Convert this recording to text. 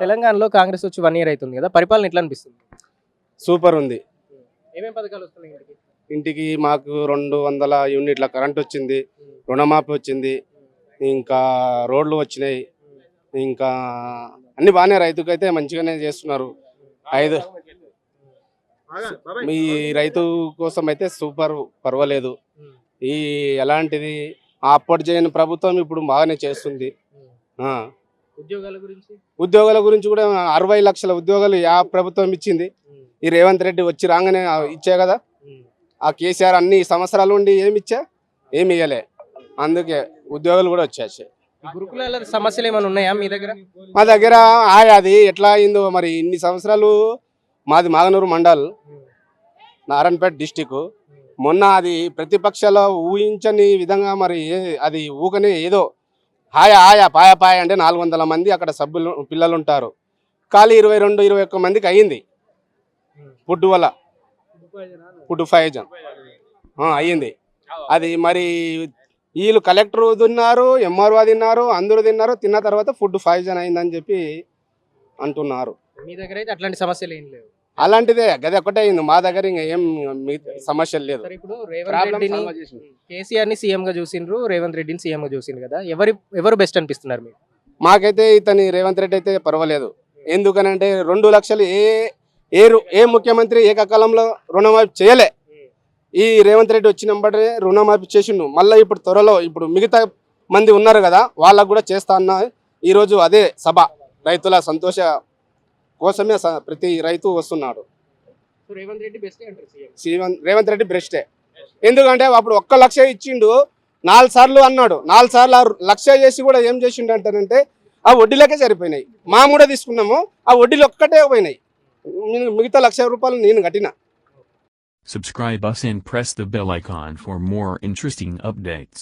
తెలంగాణలో కాంగ్రెస్ వచ్చి 1 ఇయర్ అవుతుంది కదా, పరిపాలన ఎట్లా అనిపిస్తుంది? సూపర్ ఉంది. ఏమేం పథకాలు వస్తున్నాయి ఇంటికి? ఇంటికి మాకు 200 యూనిట్ల కరెంట్ వచ్చింది, రుణమాఫీ వచ్చింది, ఇంకా రోడ్లు వచ్చినాయి, ఇంకా అన్ని బాగానే రైతుకైతే మంచిగానే చేస్తున్నారు. ఐదు మీ రైతు కోసం అయితే సూపర్, పర్వాలేదు. ఈ ఎలాంటిది అప్పటి చేయని ప్రభుత్వం ఇప్పుడు బాగానే చేస్తుంది. ఆ, ఉద్యోగాల గురించి కూడా 60 లక్షల ఉద్యోగాలు ప్రభుత్వం ఇచ్చింది. ఈ రేవంత్ రెడ్డి వచ్చి రాగానే ఇచ్చే కదా. ఆ కేసీఆర్ అన్ని సంవత్సరాలు ఉండి ఏమి ఇయ్యలే, అందుకే ఉద్యోగాలు కూడా వచ్చాయి. గురుకులాల సమస్యలు ఏమైనా ఉన్నాయా మీ దగ్గర? మా దగ్గర అది ఎట్లా అయిందో మరి. ఇన్ని సంవత్సరాలు మాది మాగనూరు మండల్, నారాయణపేట డిస్టిక్. మొన్న అది ప్రతిపక్షాలు ఊహించని విధంగా మరి అది ఊకనే ఏదో పాయ అంటే 400 మంది అక్కడ సభ్యులు పిల్లలు ఉంటారు. ఖాళీ 22-21 మందికి అయ్యింది ఫుడ్ వల్ల. ఫుడ్ పాయిజన్ అయ్యింది. అది మరి వీళ్ళు కలెక్టర్ తిన్నారు, ఎంఆర్ఓ తిన్నారు, అందరూ తిన్నారు. తిన్న తర్వాత ఫుడ్ పాయిజన్ అయిందని చెప్పి అంటున్నారు. మీ దగ్గర అయితే అట్లాంటి సమస్యలు ఏం లేవు? అలాంటిదే గది ఒకటే అయింది. మా దగ్గర ఇంకా ఏం సమస్యలు లేదు. ఇప్పుడు రేవంత్ రెడ్డిని, కేసీఆర్ ని సీఎం గా చూసిండ్రు, రేవంత్ రెడ్డిని సీఎం గా చూసిండ్రు కదా, ఎవరు బెస్ట్ అనిపిస్తున్నారు మీకు? మాకైతే ఇతని రేవంత్ రెడ్డి అయితే పర్వాలేదు. ఎందుకనంటే 2 లక్షలు ఏ ముఖ్యమంత్రి ఏకకాలంలో రుణమాఫీ చేయలే. ఈ రేవంత్ రెడ్డి వచ్చినప్పుడే రుణమాఫీ చేసిండు. మళ్ళీ ఇప్పుడు త్వరలో ఇప్పుడు మిగతా మంది ఉన్నారు కదా, వాళ్ళకు కూడా చేస్తా అన్న. ఈరోజు అదే సభ, రైతుల సంతోష కోసమే ప్రతి రైతు వస్తున్నాడు. రేవంత్ రెడ్డి బెస్టే. ఎందుకంటే అప్పుడు 1 లక్ష ఇచ్చిండు, 4 సార్లు అన్నాడు. 4 సార్లు లక్ష చేసి కూడా ఏం చేసిండు అంటారంటే ఆ వడ్డీలకే సరిపోయినాయి. మా కూడా తీసుకున్నాము, ఆ వడ్డీలు ఒక్కటే పోయినాయి. మిగతా ₹1,00,000 నేను కట్టిన. Subscribe us and press the bell icon for more interesting updates.